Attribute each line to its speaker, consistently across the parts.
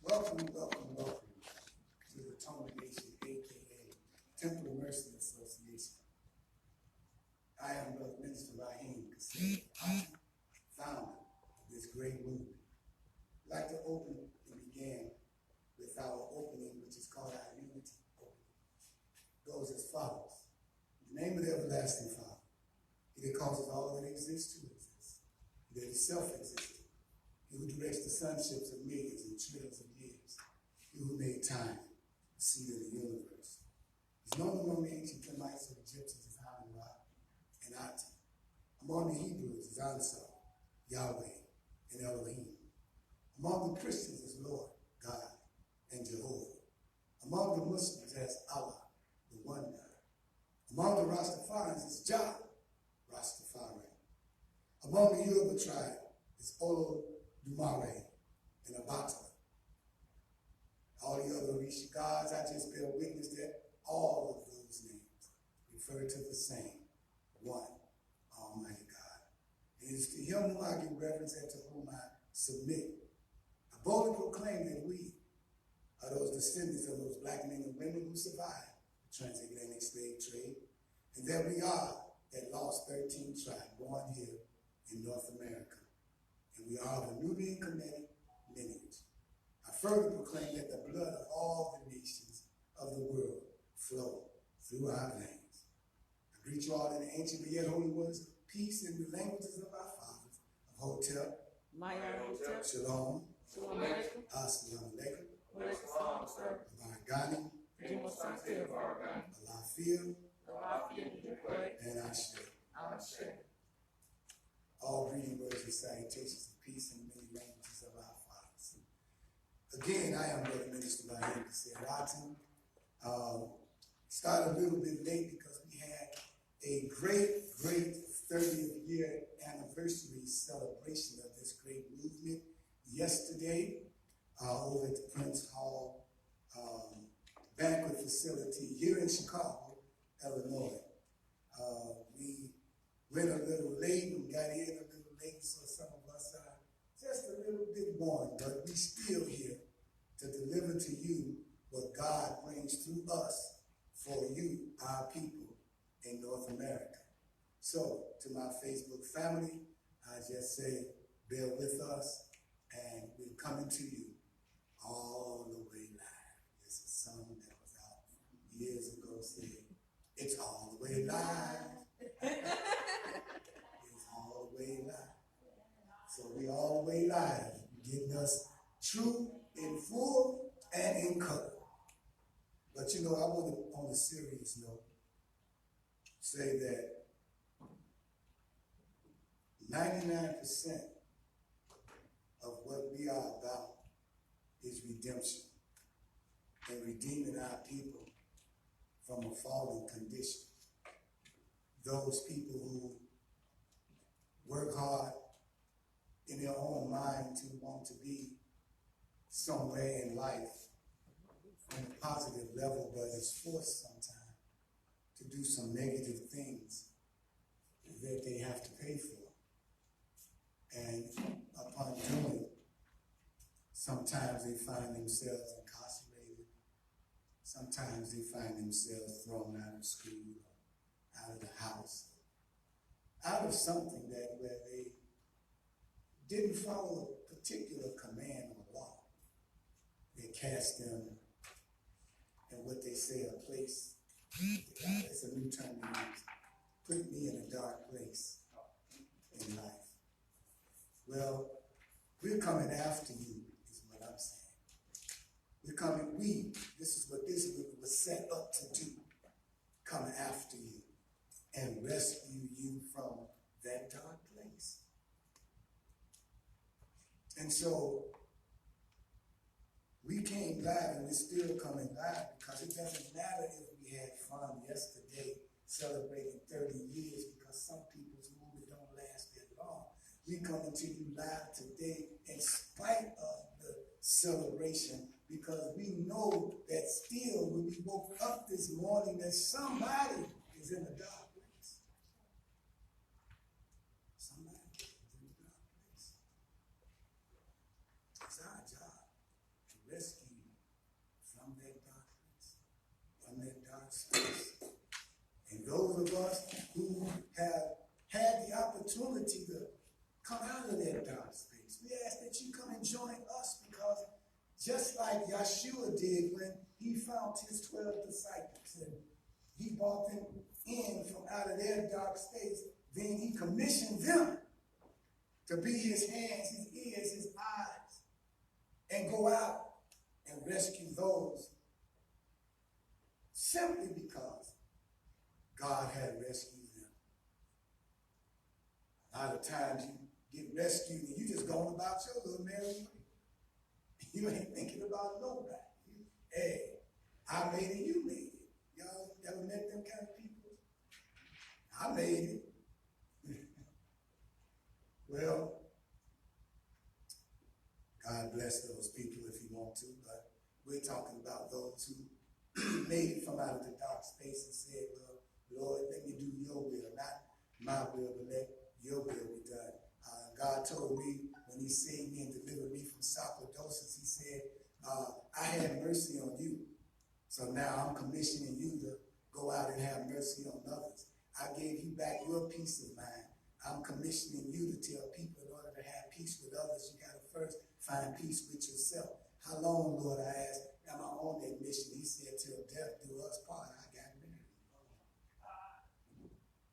Speaker 1: Welcome to the TOMA Nation, a.k.a. Temple of Mercy Association. I am Brother Minister Raheem Kasey, founder of this great movement. I'd like to open and begin with our opening, which is called our Unity Opening. It goes as follows. In the name of the everlasting Father, He that causes all that exists to exist, He that is self-existent, He who directs the sunships of millions and trillions of years, He who made time, the seed of the universe. He's known among the ancient Kemites and Egyptians as Amun-Ra and Ati. Among the Hebrews as Ansar, Yahweh, and Elohim. Among the Christians as Lord, God, and Jehovah. Among the Muslims as Allah, the one God. Among the Rastafarians as Jah, Rastafari. Among the Yoruba tribe is Olo Dumare and Abata. All the other Orisha gods, I just bear witness that all of those names refer to the same one Almighty God. And it is to Him whom I give reverence and to whom I submit. I boldly proclaim that we are those descendants of those black men and women who survived the transatlantic slave trade, and that we are that lost 13th tribe born here in North America. And we are the Nubian Kemetic lineage. I further proclaim that the blood of all the nations of the world flow through our veins. I greet you all in the ancient but yet holy words of peace in the languages of our fathers, of Hotel,
Speaker 2: Maya Hotel,
Speaker 1: Shalom,
Speaker 2: Shalom Alaikum,
Speaker 1: Assalamu Alaikum,
Speaker 2: Walaikum Salam,
Speaker 1: Vargani,
Speaker 2: Juma Sanse Vargan,
Speaker 1: Alafia,
Speaker 2: Alafia Dukoy,
Speaker 1: and Ashe.
Speaker 2: Ashe.
Speaker 1: All greeting words and salutations of peace in the many languages of our fathers. Again, I am Brother Minister Raheem Kasey. Started a little bit late because we had a great 30th year anniversary celebration of this great movement yesterday over at the Prince Hall banquet facility here in Chicago, Illinois. We went a little late and got in a little late, so some of us are just a little bit worn, but we still here to deliver to you what God brings through us for you, our people in North America. So, to my Facebook family, I just say, bear with us, and we're coming to you all the way live. There's a song that was out years ago saying, it's all the way live. It's all the way live. So we all the way live, getting us true in full and in color. But you know, I want to, on a serious note, say that 99% of what we are about is redemption and redeeming our people from a fallen condition. Those people who work hard in their own mind to want to be somewhere in life on a positive level, but is forced sometimes to do some negative things that they have to pay for. And upon doing it, sometimes they find themselves incarcerated. Sometimes they find themselves thrown out of school, out of the house, out of something that where they didn't follow a particular command or law. They cast them in what they say a place. It's a new term they use. Put me in a dark place in life. Well, we're coming after you, is what I'm saying. This is what this movement was set up to do. Come after you and rescue you from that dark place. And so, we came live and we're still coming live because it doesn't matter if we had fun yesterday celebrating 30 years because some people's movement don't last that long. We coming to you live today in spite of the celebration because we know that still when we woke up this morning that somebody is in a dark place. Somebody is in a dark place. It's our job to rescue you from that darkness, from that dark space. And those of us who have had the opportunity to come out of that dark space, we ask that you come and join us, because just like Yeshua did when he found his 12 disciples and he brought them in from out of their dark space, then he commissioned them to be his hands, his ears, his eyes, and go out and rescue those simply because God had rescued them. A lot of times you get rescued and you just going about your little merry way. You ain't thinking about nobody. Hey, I made it, you made it. Y'all ever met them kind of people? I made it. Well, God bless those people if you want to, but we're talking about those who made it from out of the dark space and said, well, Lord, let me do your will, not my will, but let your will be done. God told me when he saved me and delivered me from sarcoidosis, he said, I had mercy on you. So now I'm commissioning you to go out and have mercy on others. I gave you back your peace of mind. I'm commissioning you to tell people in order to have peace with others, you got to first find peace with yourself. How long, Lord, I asked, am I on that mission? He said, till death do us part. I got married.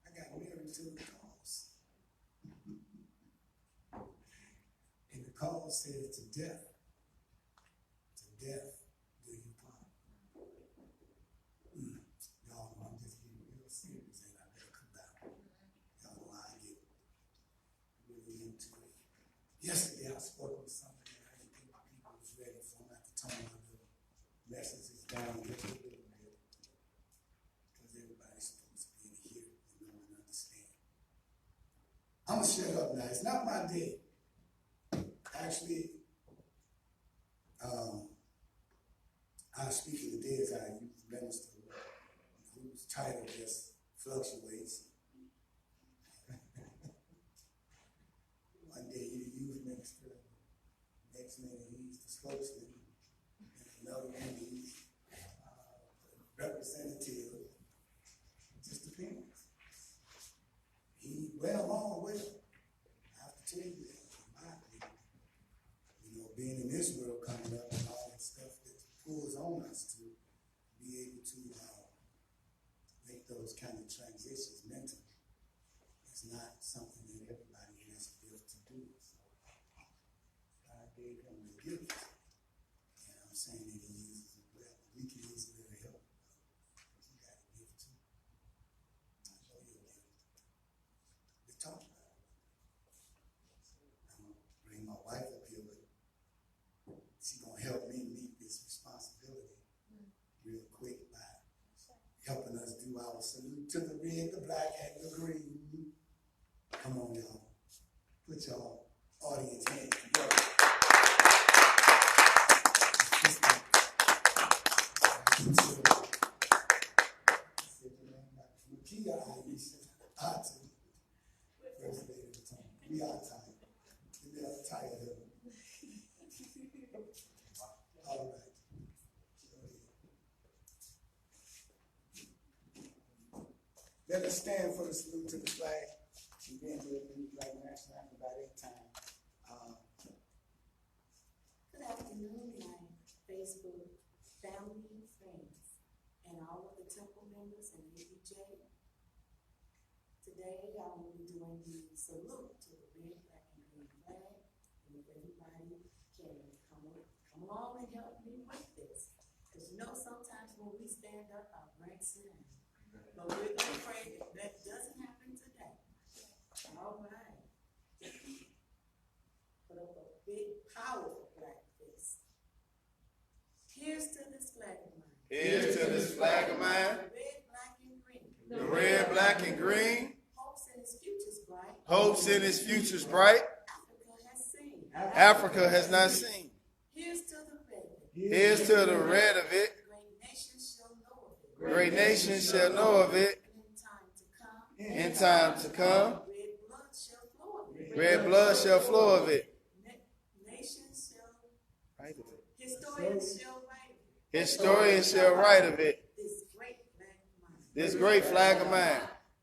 Speaker 1: I got married to the cause. And the cause said, to death do you part. Y'all know I'm just getting real serious, and I better come back. Y'all know how I get really into it. Yesterday I spoke on something that I didn't think people was ready for. I'm at the TOMA, the message is down just a little bit, because everybody's supposed to be in here and know and understand. I'm going to shut up now. It's not my day. Actually, I speak of the day as our youth minister, whose title just fluctuates. One day he's the youth minister, next minute he's the spokesman, and another one he's representative. It just depends. He went along with it. I have to tell you that, in my opinion. You know, being in this world coming up and all that stuff that pulls on us to be able to make those kind of transitions mentally. It's not something that everybody has the gift to do. So God gave him the gift. And I'm saying that he uses it well. We can use it to help. You got a gift too. I know your gift. We talk about it. I'm going to bring my wife up here, but she's going to help me meet this responsibility real quick by helping us do our salute to the red, the black, and the green. Come on, y'all. Put y'all audience hands together. First lady of the time. We are tired. We are tired of it. All right. Let us stand for the salute to the flag. We've been to the Black National Anthem about 8 times.
Speaker 3: Good afternoon, my Facebook family and friends, and all of the temple members and ABJ. Today, I will be doing the salute to the red, black, and green flag. And if everybody can come along and help me with this. Because you know, sometimes when we stand up, our ranks down. But we're going to pray that that doesn't happen today. All right. Put up a big, powerful black fist. Here's to this flag of mine.
Speaker 4: Here's to this flag of mine.
Speaker 3: The red, black, and green.
Speaker 4: The red, black, and green.
Speaker 3: Hopes in its futures bright.
Speaker 4: Hopes in its futures bright.
Speaker 3: Africa has seen.
Speaker 4: Africa has not seen.
Speaker 3: Here's to the red.
Speaker 4: Here's to the red of it.
Speaker 3: Great nations shall know of it.
Speaker 4: Great nations shall know of it.
Speaker 3: In time to come.
Speaker 4: In time to come.
Speaker 3: Red blood shall flow of it.
Speaker 4: Red blood shall flow of it.
Speaker 3: Nations shall
Speaker 4: Right of it.
Speaker 3: Historians shall write of it.
Speaker 4: Historians shall write of it.
Speaker 3: This great flag of mine.
Speaker 4: This great flag of mine.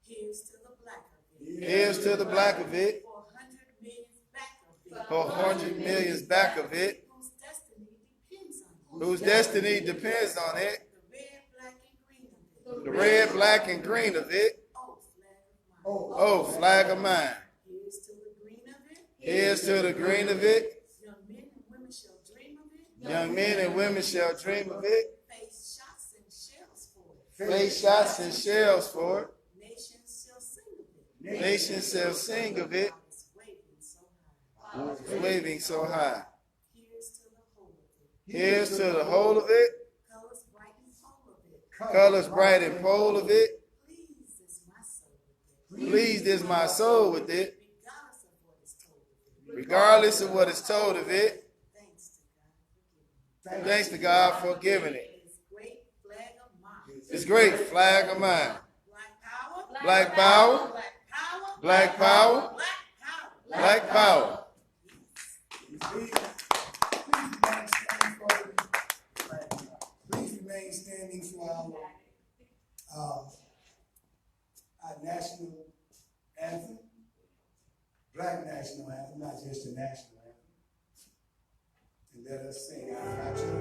Speaker 3: Here's to the black of it.
Speaker 4: Here's to the black of it.
Speaker 3: 400 millions back of it.
Speaker 4: 400 millions back of it.
Speaker 3: Whose destiny depends on it.
Speaker 4: Whose destiny depends on it.
Speaker 3: The red, black, and green of it.
Speaker 4: The red, black, and green of it.
Speaker 3: Oh, flag of mine.
Speaker 4: Oh, flag of mine.
Speaker 3: Here's to the green of it.
Speaker 4: Here's to the green of it.
Speaker 3: Young men and women shall dream of it.
Speaker 4: Young men and women shall dream of it.
Speaker 3: Face shots and shells for it.
Speaker 4: Face shots and shells for it.
Speaker 3: Nations shall sing of it.
Speaker 4: Nations shall sing of it.
Speaker 3: While it's waving so high.
Speaker 4: Waving so high.
Speaker 3: Here's to the whole of it.
Speaker 4: Here's to the whole of it.
Speaker 3: Colors bright and full of it.
Speaker 4: Colors bright and pole of it.
Speaker 3: Please is my soul with it.
Speaker 4: Pleased is my soul with it.
Speaker 3: Regardless of what is told of it.
Speaker 4: Regardless of what is told of it.
Speaker 3: Thanks to God for giving it.
Speaker 4: Thanks to God for giving it.
Speaker 3: This great flag of mine.
Speaker 4: This great flag of mine.
Speaker 3: Black power.
Speaker 4: Black power.
Speaker 3: Black power.
Speaker 4: Black power.
Speaker 3: Black power.
Speaker 1: Please remain standing for our national anthem, Black national anthem, not just the national anthem. And let us sing our national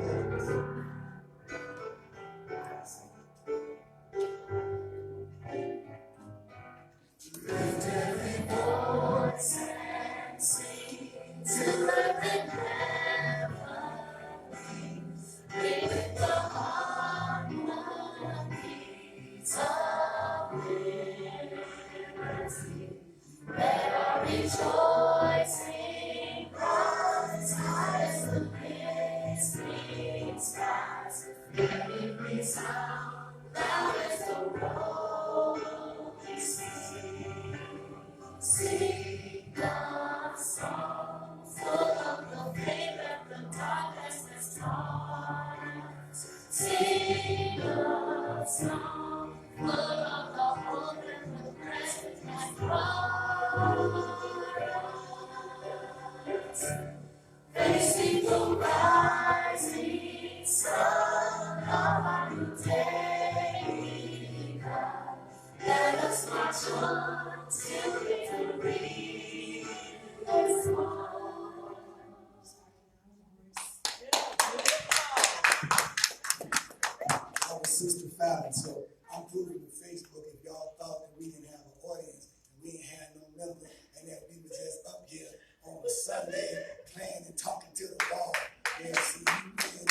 Speaker 1: Sister Fallon. So I'm proving to Facebook if y'all thought that we didn't have an audience and we ain't had no member and that we were just up here on a Sunday playing and talking to the wall. Yeah, see, you being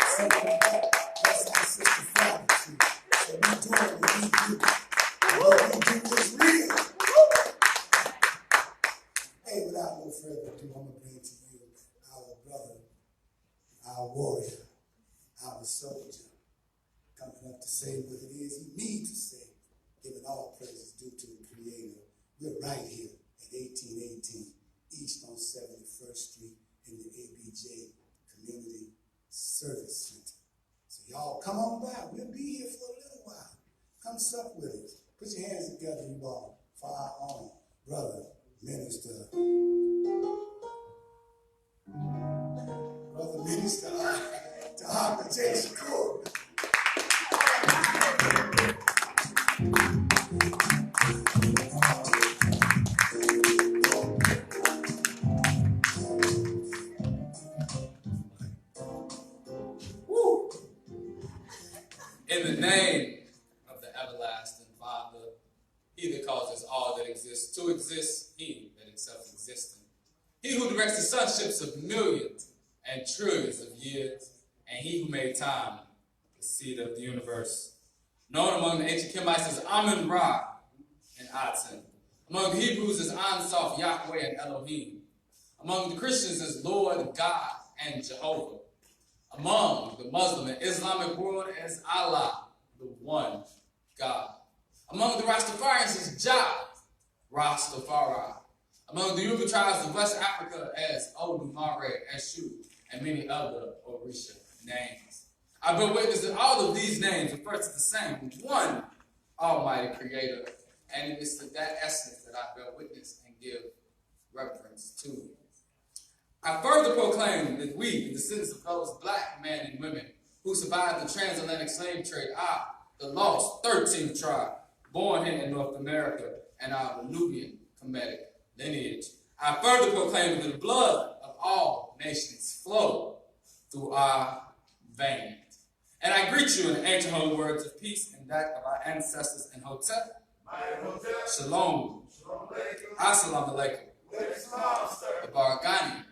Speaker 1: something like that. That's our Sister Fallon. See. So we doing what we do. What we do is real. Hey, without no further ado, I'm going to bring to you our brother, our warrior, our soldier, coming up to say what it is he needs to say, giving all praises due to the Creator. We're right here at 1818 East on 71st Street in the ABJ Community Service Center. So y'all come on by. We'll be here for a little while. Come sup with us. Put your hands together, you all, for our own brother, Minister. Brother Minister, to Harper J. Shakur.
Speaker 5: In the name of the everlasting Father, he that causes all that exists to exist, he that is self-existent, he who directs the sunships of millions and trillions of years, and he who made time, the seed of the universe, known among the ancient Kemites as Amun-Ra and Aten, among the Hebrews as An-Sof, Yahweh, and Elohim, among the Christians as Lord, God, and Jehovah, among the Muslim and Islamic world as Allah, the one God, among the Rastafarians as Jah, Rastafari, among the Yoruba tribes of West Africa as Olumare, Eshu, and many other Orisha names. I bear witness that all of these names refer to the same one Almighty Creator, and it is to that essence that I bear witness and give reverence to. I further proclaim that we, the descendants of those black men and women who survived the transatlantic slave trade, are the lost 13th tribe, born here in North America, and our Nubian Kemetic lineage. I further proclaim that the blood of all nations flow through our veins. And I greet you in the ancient holy words of peace and that of our ancestors in Hotep. Shalom. Assalamu alaikum. Baragani.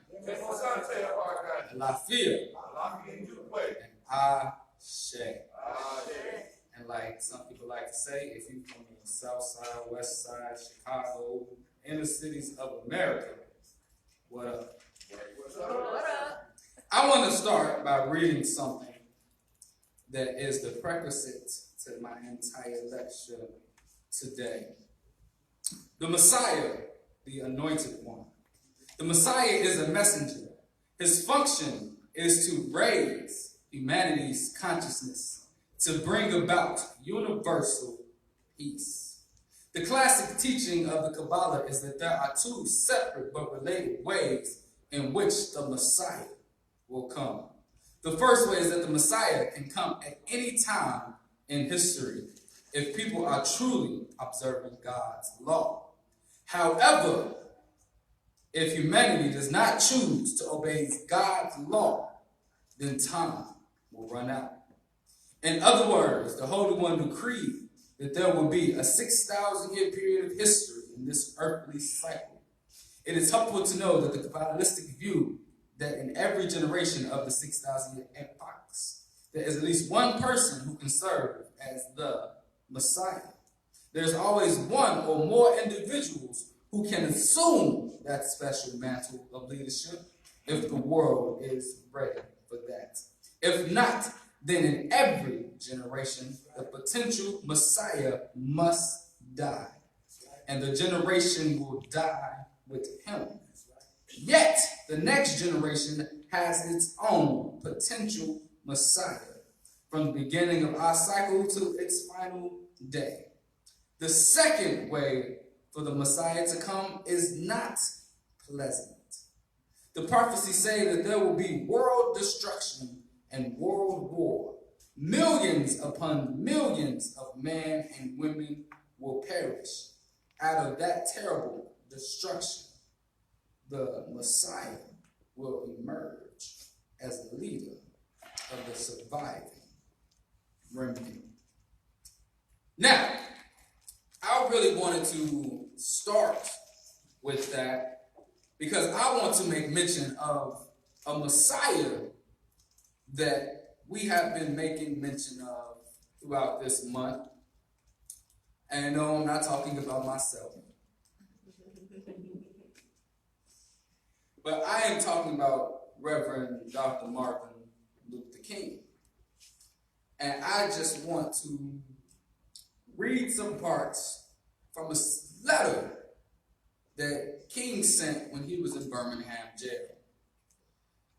Speaker 5: Lafia. And Ashe. And like some people like to say, if you from the south side, west side, Chicago, inner cities of America, what up? I want to start by reading something that is the prerequisite to my entire lecture today. The Messiah, the anointed one. The Messiah is a messenger. His function is to raise humanity's consciousness, to bring about universal peace. The classic teaching of the Kabbalah is that there are two separate but related ways in which the Messiah will come. The first way is that the Messiah can come at any time in history if people are truly observing God's law. However, if humanity does not choose to obey God's law, then time will run out. In other words, the Holy One decreed that there will be a 6,000-year period of history in this earthly cycle. It is helpful to know that the Kabbalistic view that in every generation of the 6,000-year epochs, there is at least one person who can serve as the Messiah. There's always one or more individuals who can assume that special mantle of leadership if the world is ready for that. If not, then in every generation, the potential Messiah must die, and the generation will die with him. Yet, the next generation has its own potential Messiah from the beginning of our cycle to its final day. The second way for the Messiah to come is not pleasant. The prophecies say that there will be world destruction and world war. Millions upon millions of men and women will perish. Out of that terrible destruction, the Messiah will emerge as the leader of the surviving remnant. Now, I really wanted to start with that because I want to make mention of a Messiah that we have been making mention of throughout this month. And no, I'm not talking about myself. But I am talking about Reverend Dr. Martin Luther King. And I just want to read some parts from a letter that King sent when he was in Birmingham jail,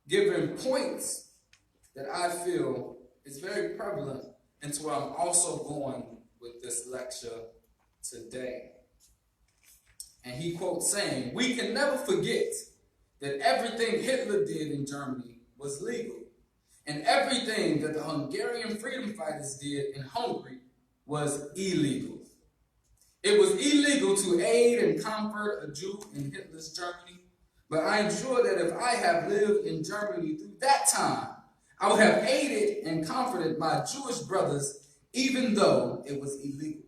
Speaker 5: giving points that I feel is very prevalent into where I'm also going with this lecture today. And he quotes saying, "We can never forget that everything Hitler did in Germany was legal, and everything that the Hungarian freedom fighters did in Hungary was illegal. It was illegal to aid and comfort a Jew in Hitler's Germany, but I am sure that if I have lived in Germany through that time, I would have aided and comforted my Jewish brothers even though it was illegal.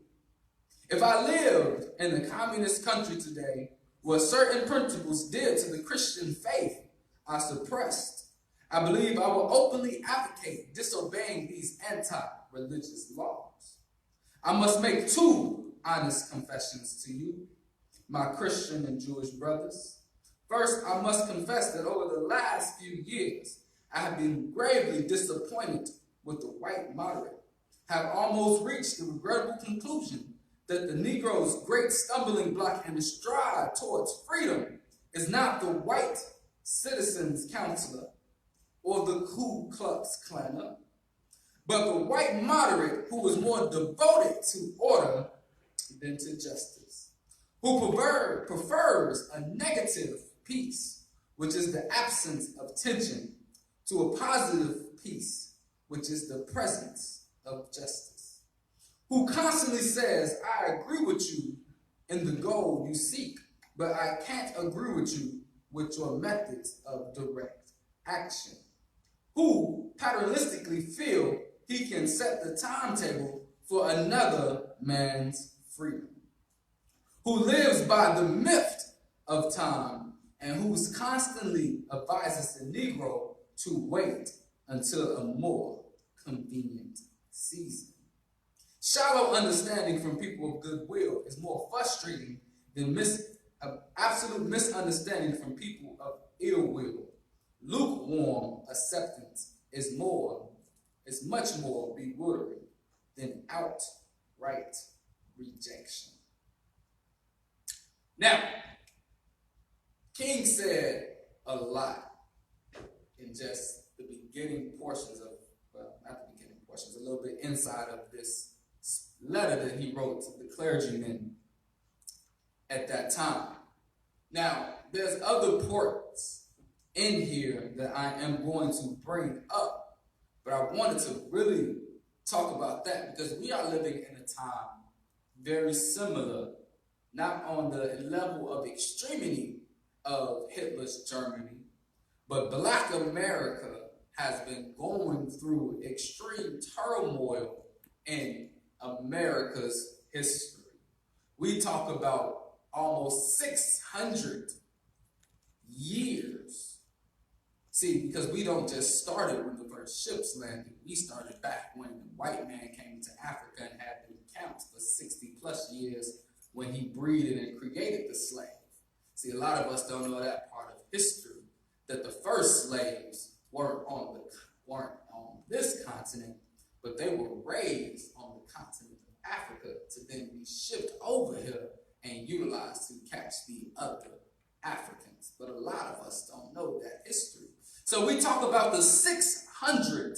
Speaker 5: If I lived in a communist country today where certain principles dear to the Christian faith are suppressed, I believe I will openly advocate disobeying these anti-religious laws. I must make two honest confessions to you, my Christian and Jewish brothers. First, I must confess that over the last few years, I have been gravely disappointed with the white moderate, have almost reached the regrettable conclusion that the Negro's great stumbling block in his stride towards freedom is not the white citizens' counselor or the Ku Klux Klaner, but the white moderate who is more devoted to order than to justice, who prefers a negative peace which is the absence of tension, to a positive peace, which is the presence of justice. Who constantly says, I agree with you in the goal you seek, but I can't agree with you with your methods of direct action. Who paternalistically feel he can set the timetable for another man's freedom. Who lives by the myth of time and who's constantly advises the Negro to wait until a more convenient season. Shallow understanding from people of goodwill is more frustrating than absolute misunderstanding from people of ill will. Lukewarm acceptance is much more bewildering than outright rejection. Now, King said a lot in just the beginning portions of, well, not the beginning portions, a little bit inside of this letter that he wrote to the clergymen at that time. Now, there's other parts in here that I am going to bring up, but I wanted to really talk about that because we are living in a time very similar, not on the level of extremity of Hitler's Germany, but Black America has been going through extreme turmoil in America's history. We talk about almost 600 years. See, because we don't just start it when the first ships landed. We started back when the white man came to Africa and had them camps for 60 plus years when he breeded and created the slave. See, a lot of us don't know that part of history, that the first slaves weren't on this continent, but they were raised on the continent of Africa to then be shipped over here and utilized to catch the other Africans. But a lot of us don't know that history. So we talk about the 600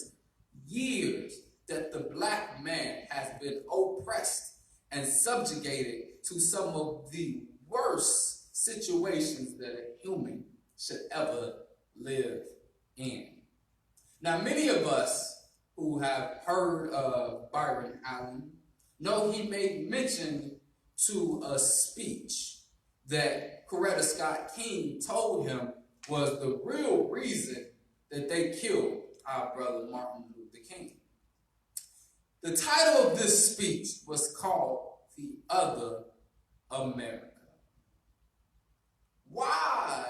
Speaker 5: years that the Black man has been oppressed and subjugated to some of the worst situations that a human should ever live in. Now, many of us who have heard of Byron Allen know he made mention to a speech that Coretta Scott King told him was the real reason that they killed our brother Martin Luther King. The title of this speech was called The Other America. Why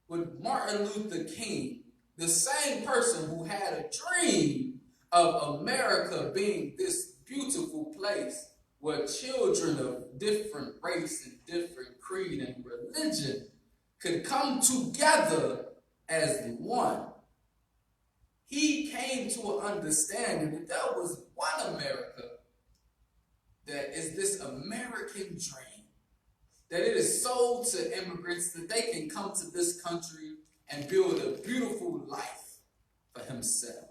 Speaker 5: would Martin Luther King, the same person who had a dream of America being this beautiful place where children of different race and different creed and religion could come together as one, he came to an understanding that there was one America that is this American dream, that it is sold to immigrants, that they can come to this country and build a beautiful life for himself.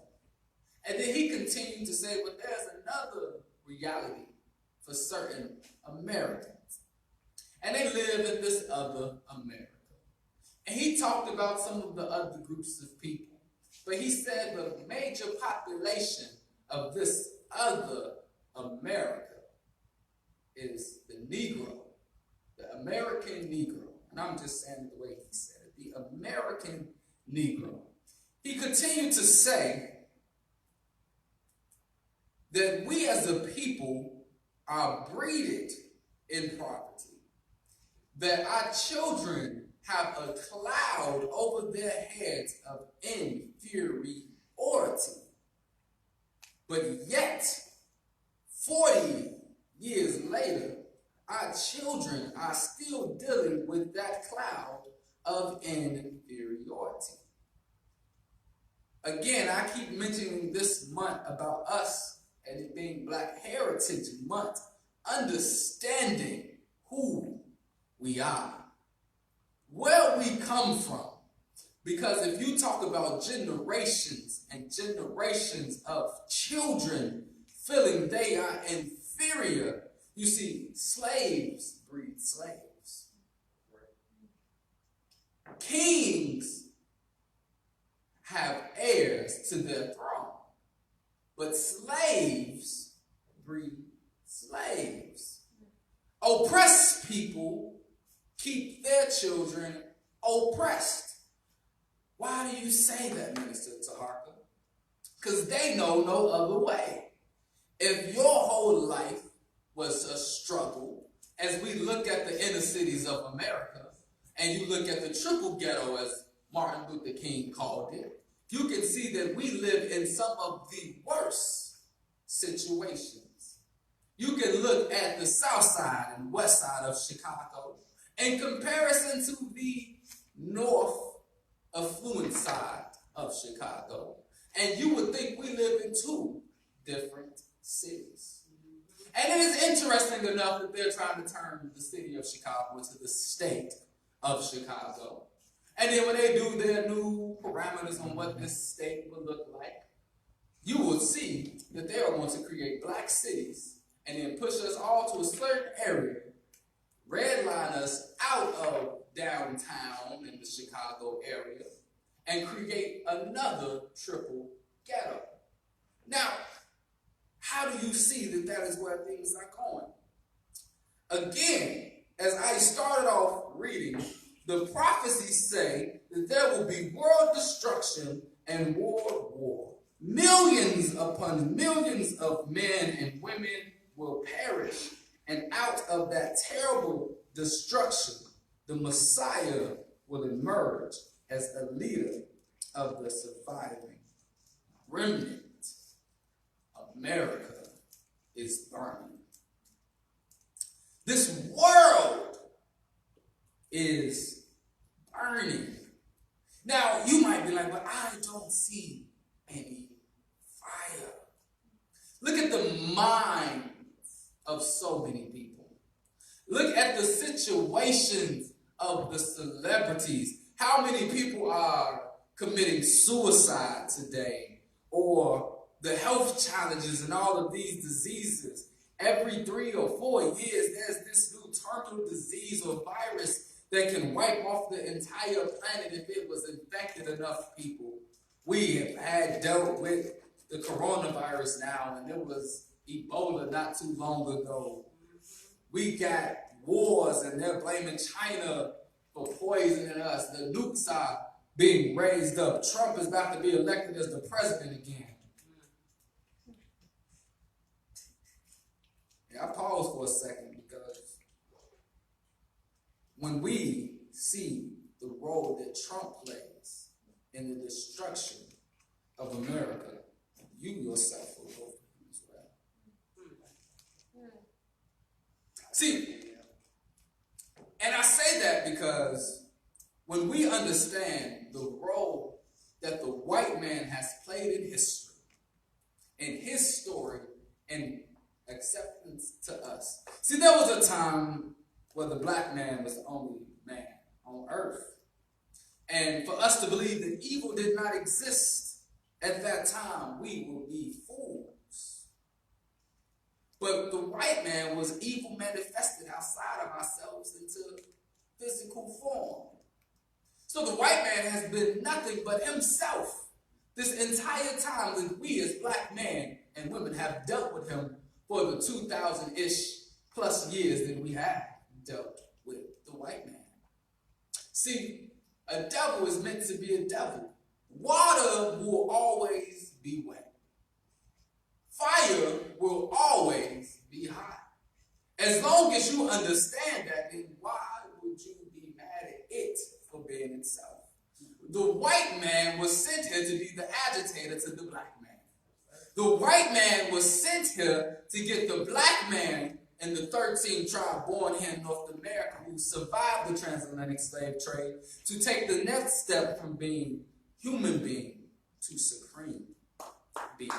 Speaker 5: And then he continued to say, but there's another reality for certain Americans. And they live in this other America. And he talked about some of the other groups of people. But he said the major population of this other America is the Negro, the American Negro. And I'm just saying it the way he said it, the American Negro. He continued to say that we as a people are breeded in poverty, that our children have a cloud over their heads of inferiority, but yet 40 years later, our children are still dealing with that cloud of inferiority. Again, I keep mentioning this month about us and it being Black Heritage Month, understanding who we are, where we come from. Because if you talk about generations and generations of children feeling they are inferior, you see, slaves breed slaves. Kings have heirs to their throne, but slaves breed slaves. Oppressed people keep their children oppressed. Why do you say that, Minister Taharka? Because they know no other way. If your whole life was a struggle, as we look at the inner cities of America, and you look at the triple ghetto, as Martin Luther King called it, you can see that we live in some of the worst situations. You can look at the south side and west side of Chicago in comparison to the north affluent side of Chicago, and you would think we live in two different cities. And it is interesting enough that they're trying to turn the city of Chicago into the state of Chicago. And then when they do their new parameters on what this state would look like, you will see that they are going to create black cities and then push us all to a certain area, redline us out of downtown in the Chicago area, and create another triple ghetto. Now, how do you see that that is where things are going? Again, as I started off reading, the prophecies say that there will be world destruction and war. Millions upon millions of men and women will perish, and out of that terrible destruction, the Messiah will emerge as a leader of the surviving remnant. America is burning. This world is burning. Now, you might be like, but I don't see any fire. Look at the minds of so many people. Look at the situations of the celebrities. How many people are committing suicide today, or the health challenges and all of these diseases? Every 3 or 4 years, there's this new terminal disease or virus that can wipe off the entire planet if it was infected enough people. We have had dealt with the coronavirus now, and there was Ebola not too long ago. We got wars, and they're blaming China for poisoning us. The nukes are being raised up. Trump is about to be elected as the president again. I pause for a second because when we see the role that Trump plays in the destruction of America, you yourself will go through as well. See, and I say that because when we understand the role that the white man has played in history, in his story, and acceptance to us. See, there was a time where the black man was the only man on earth. And for us to believe that evil did not exist at that time, we will be fools. But the white man was evil manifested outside of ourselves into physical form. So the white man has been nothing but himself this entire time that we as black men and women have dealt with him for the 2,000-ish plus years that we have dealt with the white man. See, a devil is meant to be a devil. Water will always be wet. Fire will always be hot. As long as you understand that, then why would you be mad at it for being itself? The white man was sent here to be the agitator to the black man. The white man was sent here to get the black man and the 13th tribe born here in North America who survived the transatlantic slave trade to take the next step from being human being to supreme being.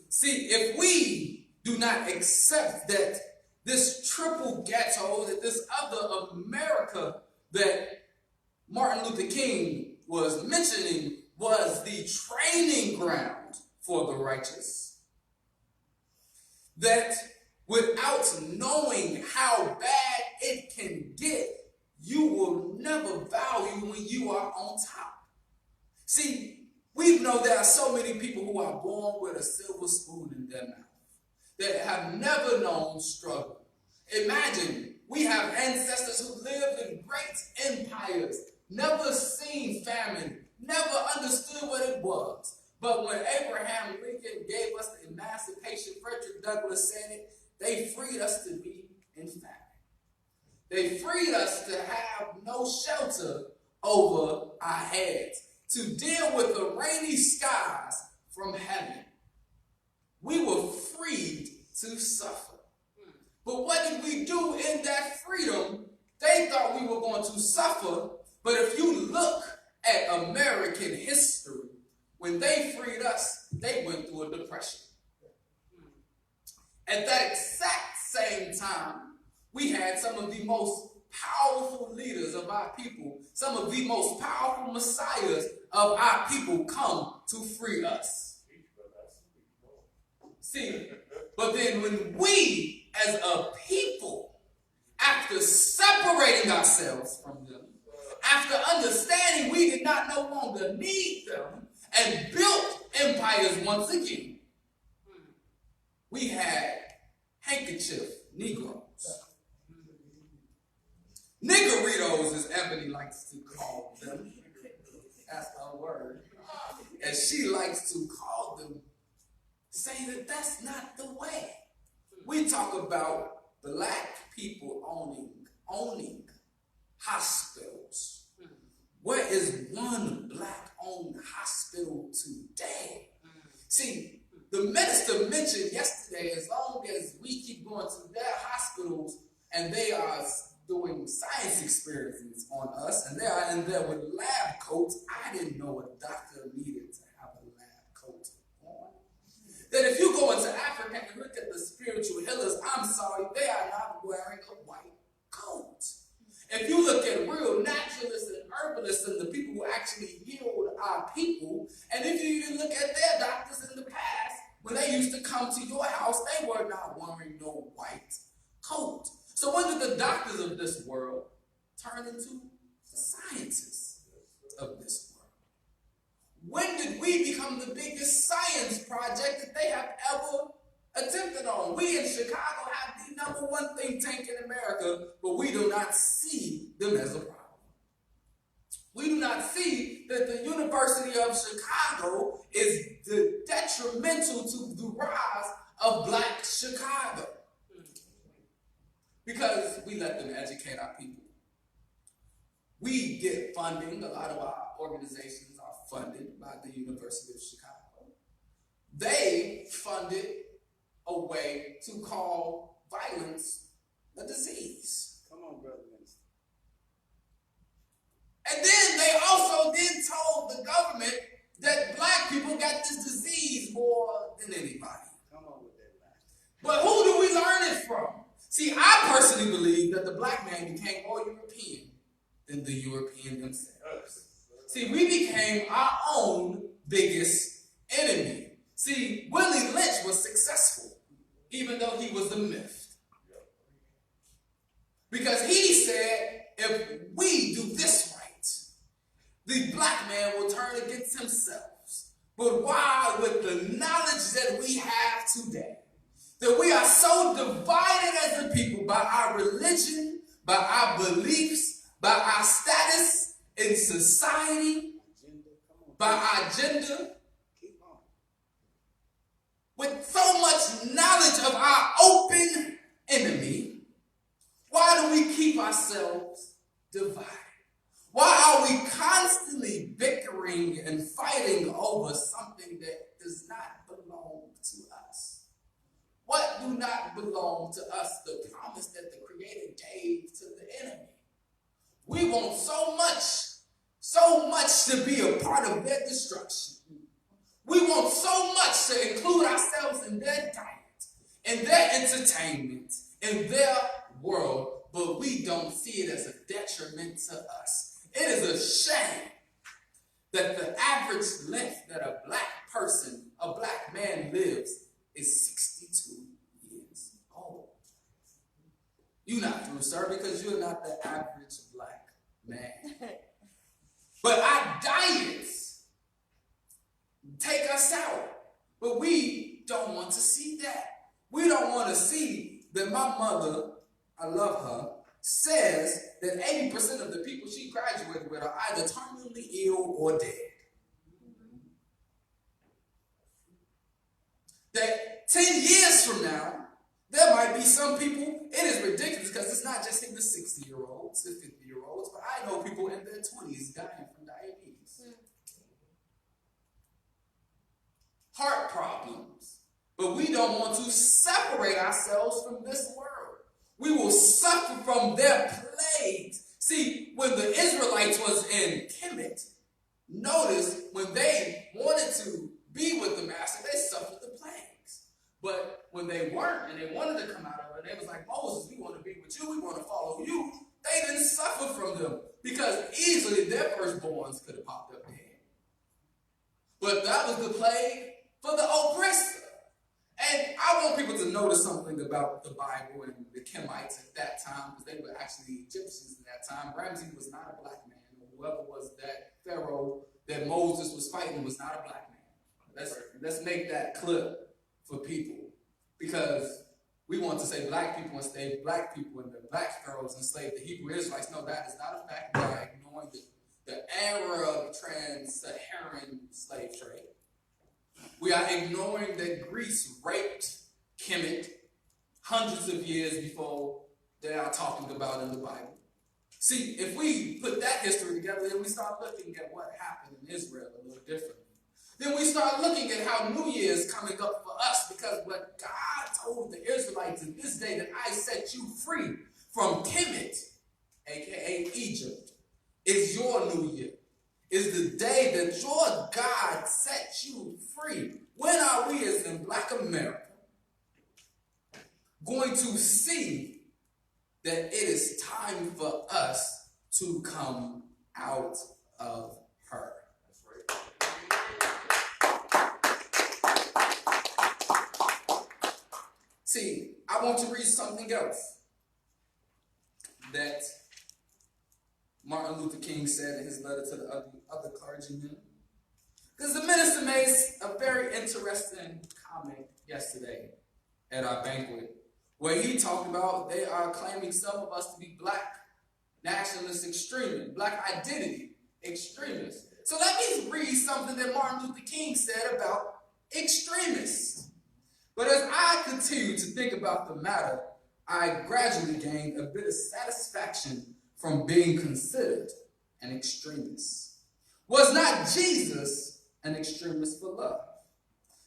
Speaker 5: See, if we do not accept that this triple ghetto, that this other America that Martin Luther King was mentioning was the training ground for the righteous, that without knowing how bad it can get, you will never value when you are on top. See, we know there are so many people who are born with a silver spoon in their mouth that have never known struggle. Imagine, we have ancestors who lived in great empires, never seen famine, never understood what it was. But when Abraham Lincoln gave us the emancipation, Frederick Douglass said it, they freed us to be in famine. They freed us to have no shelter over our heads, to deal with the rainy skies from heaven. We were freed to suffer. But what did we do in that freedom? They thought we were going to suffer, but if you look at American history, when they freed us, they went through a depression. At that exact same time, we had some of the most powerful leaders of our people, some of the most powerful messiahs of our people come to free us. See, but then when we as a people, after separating ourselves from them, after understanding we did not no longer need them, and built empires once again, we had handkerchief Negroes. Niggeritos, as Ebony likes to call them. That's her word. As she likes to call them, say that that's not the way. We talk about black people owning hospitals. Where is one black-owned hospital today? See, the minister mentioned yesterday, as long as we keep going to their hospitals and they are doing science experiments on us and they are in there with lab coats, I didn't know a doctor needed to have a lab coat on. That if you go into Africa and look at the spiritual healers, I'm sorry, they are not wearing a white coat. If you look at real naturalists and herbalists and the people who actually healed our people, and if you even look at their doctors in the past, when they used to come to your house, they were not wearing no white coat. So when did the doctors of this world turn into the scientists of this world? When did we become the biggest science project that they have ever attempted on? We in Chicago have the #1 think tank in America, but we do not see them as a problem. We do not see that the University of Chicago is detrimental to the rise of Black Chicago. Because we let them educate our people. We get funding. A lot of our organizations are funded by the University of Chicago. They funded a way to call violence a disease.
Speaker 4: Come on, brother minister.
Speaker 5: And then they also told the government that black people got this disease more than anybody.
Speaker 4: Come on with that lie.
Speaker 5: But who do we learn it from? See, I personally believe that the black man became more European than the European themselves. See, we became our own biggest enemy. See, Willie Lynch was successful, even though he was a myth. Because he said, if we do this right, the black man will turn against himself. But why, with the knowledge that we have today, that we are so divided as a people by our religion, by our beliefs, by our status in society, by our gender, with so much knowledge of our open enemy, why do we keep ourselves divided? Why are we constantly bickering and fighting over something that does not belong to us? What do not belong to us? The promise that the Creator gave to the enemy. We want so much to be a part of their destruction. We want so much to include ourselves in their diet, in their entertainment, in their world, but we don't see it as a detriment to us. It is a shame that the average length that a black person, a black man lives is 62 years old. You're not through, sir, because you're not the average black But our diets take us out. But we don't want to see that. We don't want to see that my mother, I love her, says that 80% of the people she graduated with are either terminally ill or dead. That 10 years from now, there might be some people, it is ridiculous because it's not just in the 60-year-olds, the 50-year-olds, but I know people in their 20s dying from diabetes. Heart problems. But we don't want to separate ourselves from this world. We will suffer from their plagues. See, when the Israelites was in Kemet, notice when they wanted to be with the master, they suffered the plagues. But when they weren't and they wanted to come out of it, they was like, Moses, we want to be with you, we want to follow you. They didn't suffer from them because easily their firstborns could have popped up dead. But that was the plague for the oppressor. And I want people to notice something about the Bible and the Kemites at that time, because they were actually Egyptians at that time. Ramses was not a black man. Whoever was that Pharaoh that Moses was fighting was not a black man. Let's make that clear for people, because we want to say black people enslaved black people and the black pharaohs enslaved the Hebrew Israelites. No, that is not a fact. We are ignoring the era of trans-Saharan slave trade. We are ignoring that Greece raped Kemet hundreds of years before they are talking about in the Bible. See, if we put that history together, then we start looking at what happened in Israel a little differently. Then we start looking at how New Year is coming up for us, because what God told the Israelites in this day that I set you free from Kemet, aka Egypt, is your New Year. Is the day that your God set you free. When are we as in Black America going to see that it is time for us to come out of her? That's right. See, I want to read something else that Martin Luther King said in his letter to the other clergymen. Because the minister made a very interesting comment yesterday at our banquet, where he talked about they are claiming some of us to be black nationalist extremists, black identity extremists. So let me read something that Martin Luther King said about extremists. But as I continue to think about the matter, I gradually gained a bit of satisfaction from being considered an extremist. Was not Jesus an extremist for love?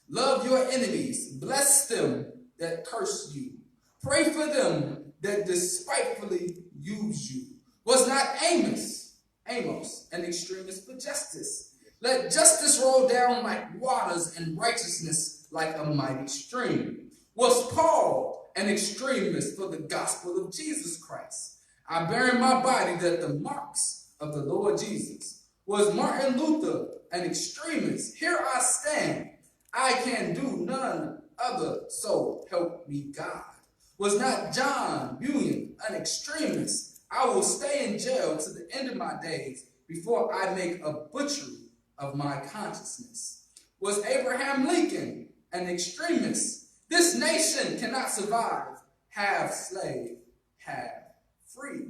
Speaker 5: Love your enemies, bless them that curse you, pray for them that despitefully use you. Was not Amos an extremist for justice? Let justice roll down like waters and righteousness like a mighty stream. Was Paul an extremist for the gospel of Jesus Christ? I bear in my body that the marks of the Lord Jesus. Was Martin Luther an extremist? Here I stand. I can do none other, so help me God. Was not John Bunyan an extremist? I will stay in jail to the end of my days before I make a butchery of my consciousness. Was Abraham Lincoln an extremist? This nation cannot survive half slave, half free.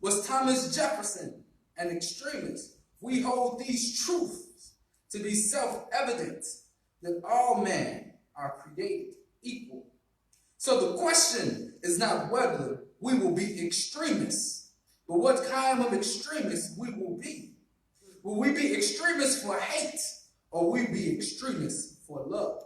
Speaker 5: Was Thomas Jefferson an extremist? We hold these truths to be self-evident, that all men are created equal. So the question is not whether we will be extremists, but what kind of extremists we will be. Will we be extremists for hate, or will we be extremists for love?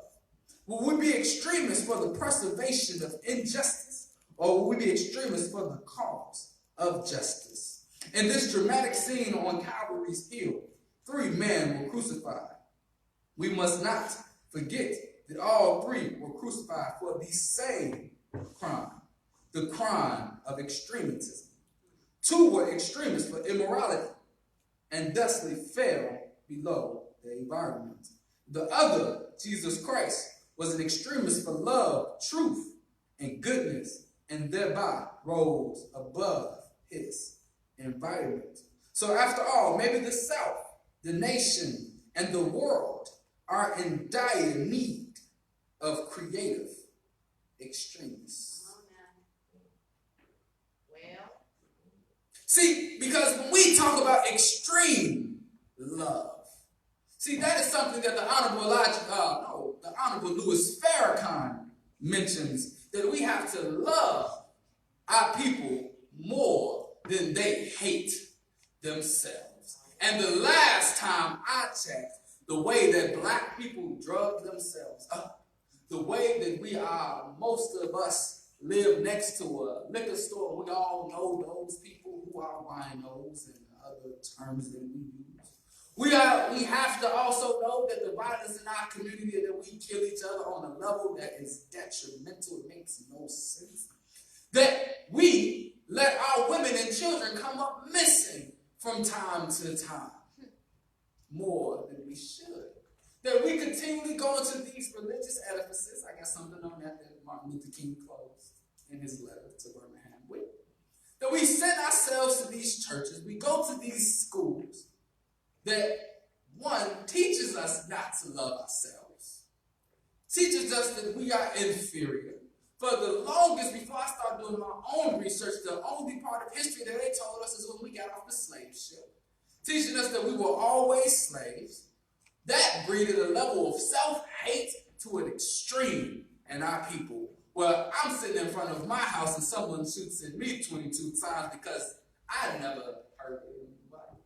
Speaker 5: Will we be extremists for the preservation of injustice, or will we be extremists for the cause of justice? In this dramatic scene on Calvary's Hill, 3 men were crucified. We must not forget that all 3 were crucified for the same crime, the crime of extremism. 2 were extremists for immorality and thusly fell below the environment. The other, Jesus Christ, was an extremist for love, truth, and goodness, and thereby rose above his environment. So after all, maybe the South, the nation, and the world are in dire need of creative extremists.
Speaker 3: Come on now. Well,
Speaker 5: See, because when we talk about extreme love, see, that is something that the Honorable Louis Farrakhan mentions, that we have to love our people more than they hate themselves. And the last time I checked, the way that black people drug themselves up, the way that most of us live next to a liquor store, we all know those people who are winos and other terms that we use. We have to also know that the violence in our community, that we kill each other on a level that is detrimental, it makes no sense. That we let our women and children come up missing from time to time, more than we should. That we continually go into these religious edifices. I got something on that Martin Luther King closed in his letter to Birmingham with. That we send ourselves to these churches, we go to these schools that, one, teaches us not to love ourselves, teaches us that we are inferior. For the longest, before I started doing my own research, the only part of history that they told us is when we got off the slave ship, teaching us that we were always slaves. That breeded a level of self-hate to an extreme in our people. Well, I'm sitting in front of my house and someone shoots at me 22 times because I never hurt anybody.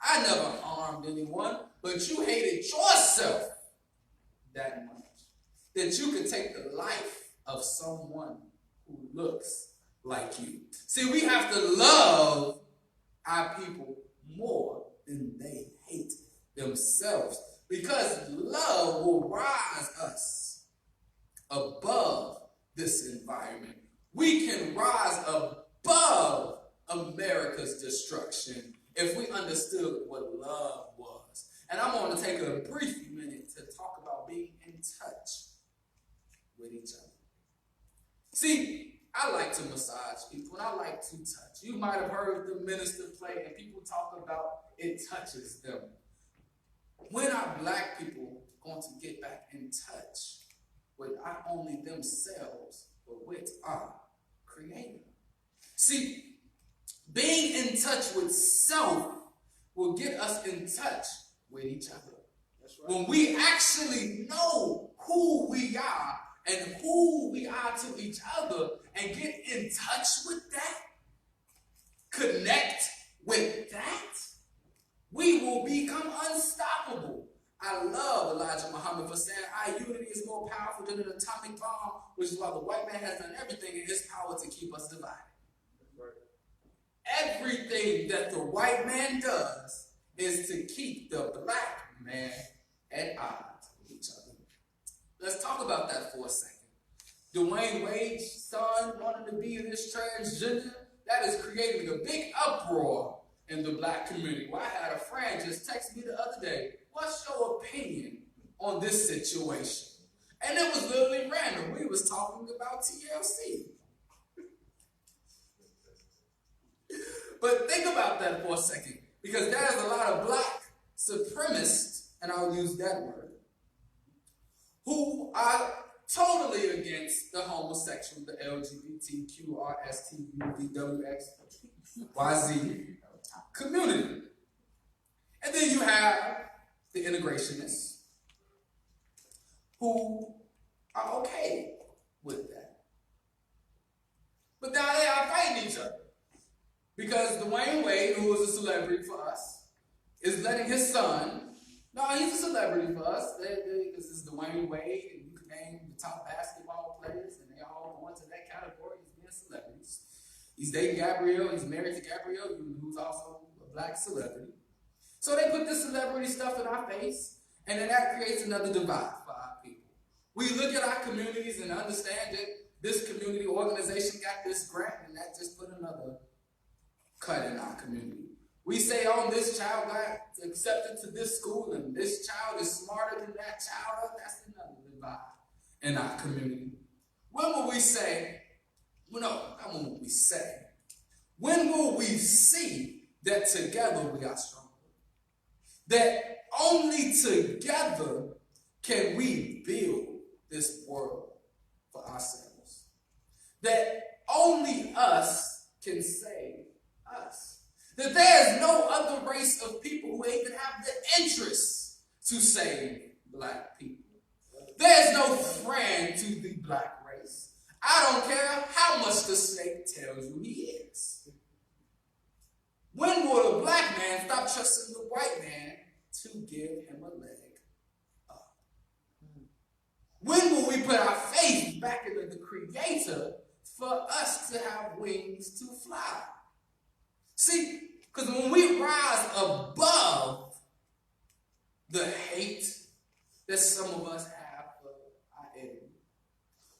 Speaker 5: I never harmed anyone, but you hated yourself that much that you could take the life of someone who looks like you. See, we have to love our people more than they hate themselves, because love will rise us above this environment. We can rise above America's destruction if we understood what love was. And I'm going to take a brief minute to talk about being in touch with each other. See, I like to massage people and I like to touch. You might have heard the minister play and people talk about it touches them. When are black people going to get back in touch with not only themselves, but with our Creator? See, being in touch with self will get us in touch with each other.
Speaker 4: That's right.
Speaker 5: When we actually know who we are and who we are to each other and get in touch with that, connect with that, we will become unstoppable. I love Elijah Muhammad for saying our unity is more powerful than an atomic bomb, which is why the white man has done everything in his power to keep us divided. Everything that the white man does is to keep the black man at odds with each other. Let's talk about that for a second. Dwayne Wade's son wanting to be this transgender, that is creating a big uproar in the black community. Well, I had a friend just text me the other day, what's your opinion on this situation? And it was literally random. We was talking about TLC. But think about that for a second, because there's a lot of black supremacists, and I'll use that word, who are totally against the homosexual, the LGBTQRSTUVWXYZ community. And then you have the integrationists who are okay with that. But now they are fighting each other. Because Dwayne Wade, who is a celebrity for us, is letting his son, no, he's a celebrity for us, because it's Dwayne Wade, and you can name the top basketball players, and they all go into that category as being celebrities. He's dating Gabrielle, he's married to Gabrielle, who's also a black celebrity. So they put this celebrity stuff in our face, and then that creates another divide for our people. We look at our communities and understand that this community organization got this grant, and that just put another cut in our community. We say, oh, this child got accepted to this school and this child is smarter than that child. That's another divide in our community. When will we say, well, no, not when will we say, when will we see that together we are stronger. That only together can we build this world for ourselves. That only us can save us. That there is no other race of people who even have the interest to save black people. There's no friend to the black race. I don't care how much the snake tells you he is. When will the black man stop trusting the white man to give him a leg up? When will we put our faith back into the Creator for us to have wings to fly? See, because when we rise above the hate that some of us have for our enemy,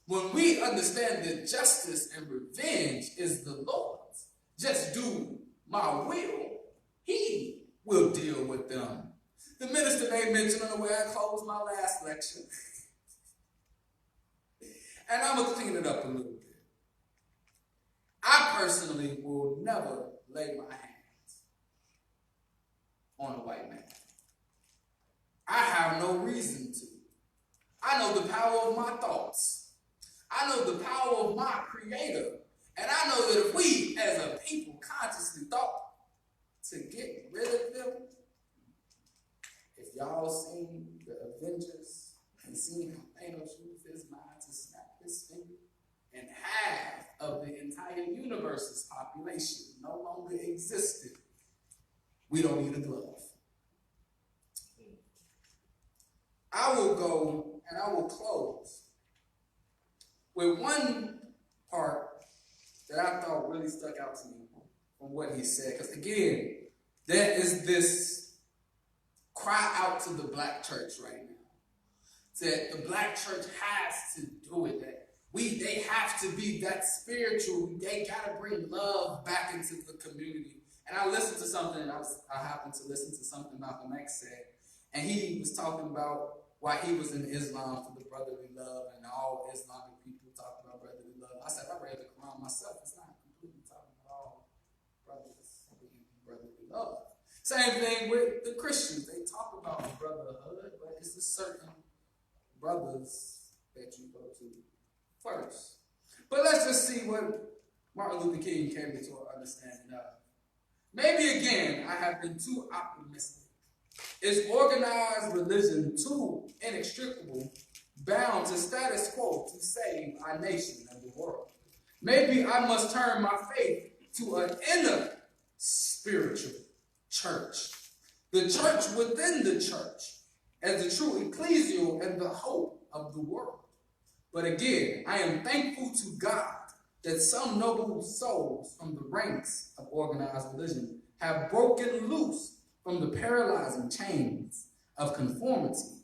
Speaker 5: when we understand that justice and revenge is the Lord's, just do my will, he will deal with them. The minister made mention on the way I closed my last lecture. And I'm going to clean it up a little bit. I personally will never lay my hands on a white man. I have no reason to. I know the power of my thoughts. I know the power of my Creator. And I know that if we as a people consciously thought to get rid of them, if y'all seen the Avengers and seen how Thanos used his mind to snap his finger, and half of the entire universe's population no longer existed, we don't need a glove. I will go and I will close with one part that I thought really stuck out to me from what he said. Because again, there is this cry out to the black church right now. That the black church has to do it. That they have to be that spiritual. They got to bring love back into the community. And I listened to something, and I happened to listen to something Malcolm X said. And he was talking about why he was in Islam for the brotherly love, and all Islamic people talk about brotherly love. I said, I read the Quran myself. It's not completely talking about all brothers being brotherly love. Same thing with the Christians. They talk about brotherhood, but it's a certain brothers that you go to first. But let's just see what Martin Luther King came into an understanding of. Maybe again, I have been too optimistic. Is organized religion too inextricable, bound to status quo to save our nation and the world? Maybe I must turn my faith to an inner spiritual church. The church within the church as the true ecclesial and the hope of the world. But again, I am thankful to God that some noble souls from the ranks of organized religion have broken loose from the paralyzing chains of conformity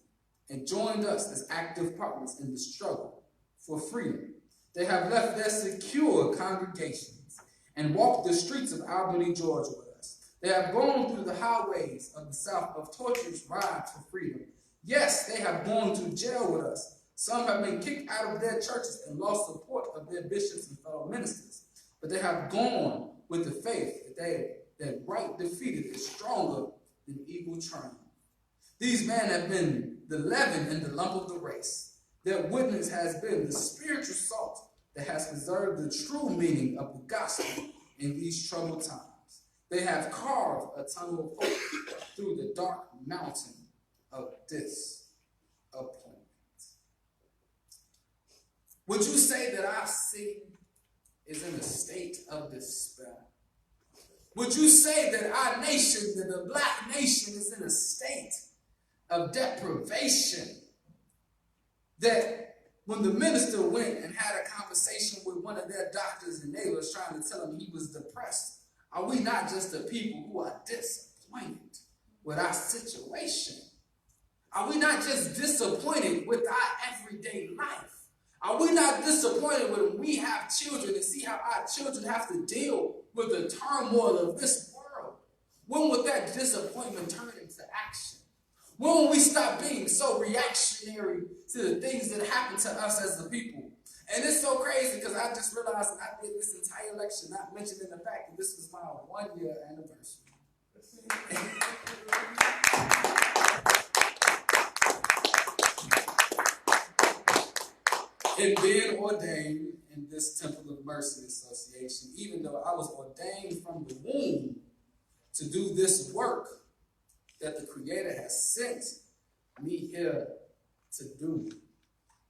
Speaker 5: and joined us as active partners in the struggle for freedom. They have left their secure congregations and walked the streets of Albany, Georgia with us. They have gone through the highways of the South of torturous rides for freedom. Yes, they have gone to jail with us. Some have been kicked out of their churches and lost support of their bishops and fellow ministers. But they have gone with the faith that right defeated is stronger than evil triumph. These men have been the leaven and the lump of the race. Their witness has been the spiritual salt that has preserved the true meaning of the gospel in these troubled times. They have carved a tunnel of hope through the dark mountain of disappointment. Would you say that our city is in a state of despair? Would you say that our nation, that the black nation, is in a state of deprivation? That when the minister went and had a conversation with one of their doctors and they was trying to tell him he was depressed, are we not just the people who are disappointed with our situation? Are we not just disappointed with our everyday life? Are we not disappointed when we have children and see how our children have to deal with the turmoil of this world? When will that disappointment turn into action? When will we stop being so reactionary to the things that happen to us as the people? And it's so crazy because I just realized that I did this entire lecture not mentioning the fact that this was my 1-year anniversary. In being ordained in this Temple of Mercy Association, even though I was ordained from the womb to do this work that the Creator has sent me here to do.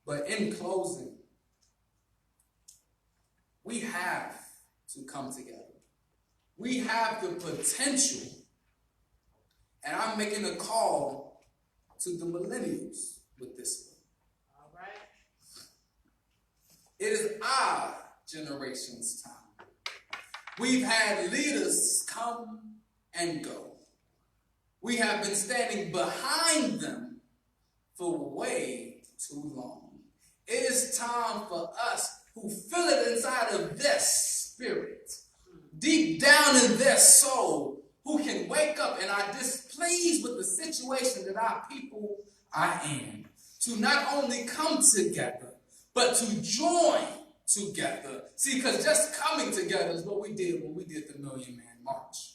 Speaker 5: But in closing, we have to come together. We have the potential, and I'm making a call to the millennials with this one.
Speaker 3: All right.
Speaker 5: It is our generation's time. We've had leaders come and go. We have been standing behind them for way too long. It is time for us who feel it inside of their spirit, deep down in their soul, who can wake up and are displeased with the situation that our people are in, to not only come together, but to join together. See, because just coming together is what we did when we did the Million Man March.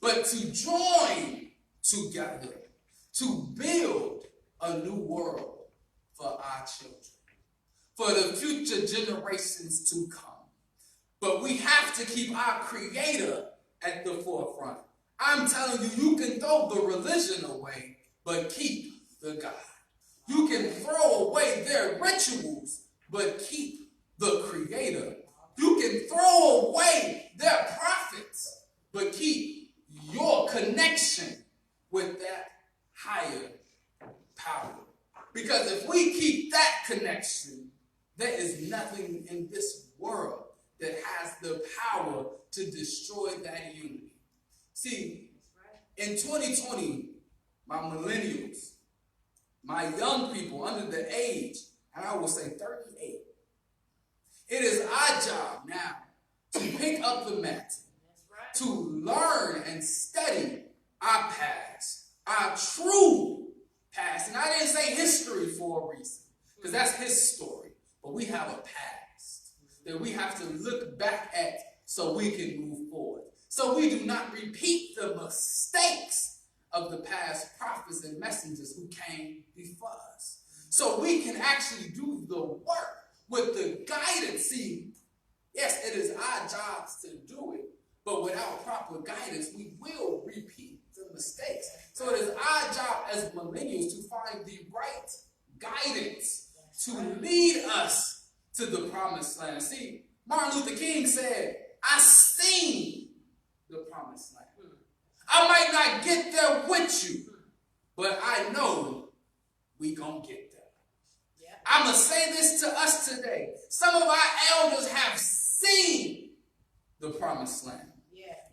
Speaker 5: But to join together, to build a new world for our children, for the future generations to come. But we have to keep our Creator at the forefront. I'm telling you, you can throw the religion away, but keep the God. You can throw away their rituals, but keep the Creator. You can throw away their prophets, but keep your connection with that higher power. Because if we keep that connection, there is nothing in this world that has the power to destroy that unity. See, in 2020, my millennials, my young people under the age, and I will say 38, it is our job now to pick up the mat, to learn and study our past, our true past. And I didn't say history for a reason, because that's his story. But we have a past that we have to look back at so we can move forward. So we do not repeat the mistakes of the past prophets and messengers who came before us. So we can actually do the work with the guidance. See, yes, it is our jobs to do it, but without proper guidance, we will repeat the mistakes. So it is our job as millennials to find the right guidance to lead us to the promised land. See, Martin Luther King said, I seen the promised land. I might not get there with you, but I know we gonna get there. I'm going to say this to us today. Some of our elders have seen the promised land.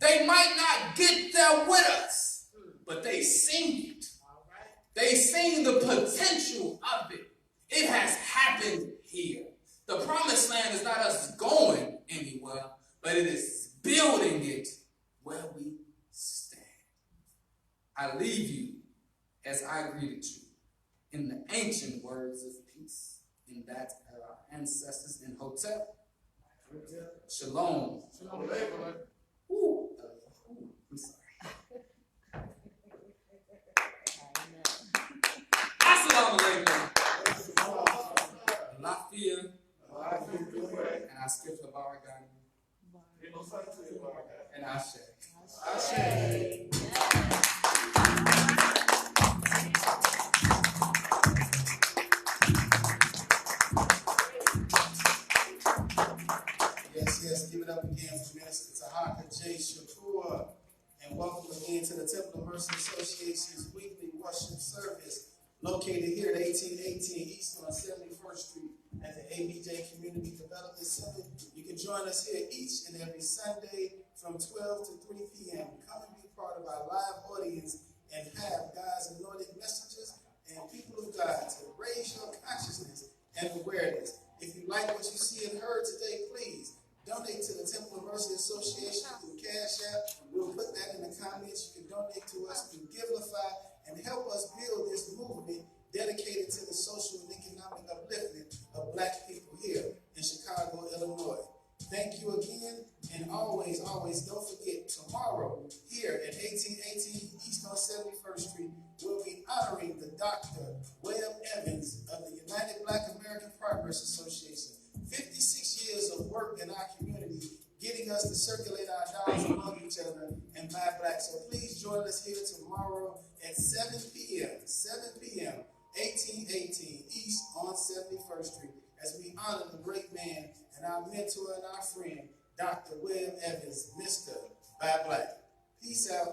Speaker 5: They might not get there with us, but they seen it. They seen the potential of it. It has happened here. The promised land is not us going anywhere, but it is building it where we stand. I leave you as I greeted you in the ancient words of peace, in that of our ancestors in Hotep. Shalom.
Speaker 2: Shalom.
Speaker 5: Ooh. I'm sorry. Assalamu alaikum. Lafia. And I skip the Baragan. And Ashe.
Speaker 1: Yes, give it up again for Minister Tahaka J. Shakur. And welcome again to the Temple of Mercy Association's weekly worship service, located here at 1818 East on 71st Street at the ABJ Community Development Center. You can join us here each and every Sunday from 12 to 3 p.m. Come and be part of our live audience and have God's anointed messengers and people of God to raise your consciousness and awareness. If you like what you see and heard today, please donate to the Temple of Mercy Association through Cash App. We'll put that in the comments. You can donate to us through Givelify and help us build this movement dedicated to the social and economic upliftment of Black people here in Chicago, Illinois. Thank you again, and always don't forget, tomorrow here us to circulate our dollars among each other and buy black. So please join us here tomorrow at 7 p.m. 7 p.m. 1818 East on 71st Street as we honor the great man and our mentor and our friend, Dr. Webb Evans, Mr. Buy Black. Peace out.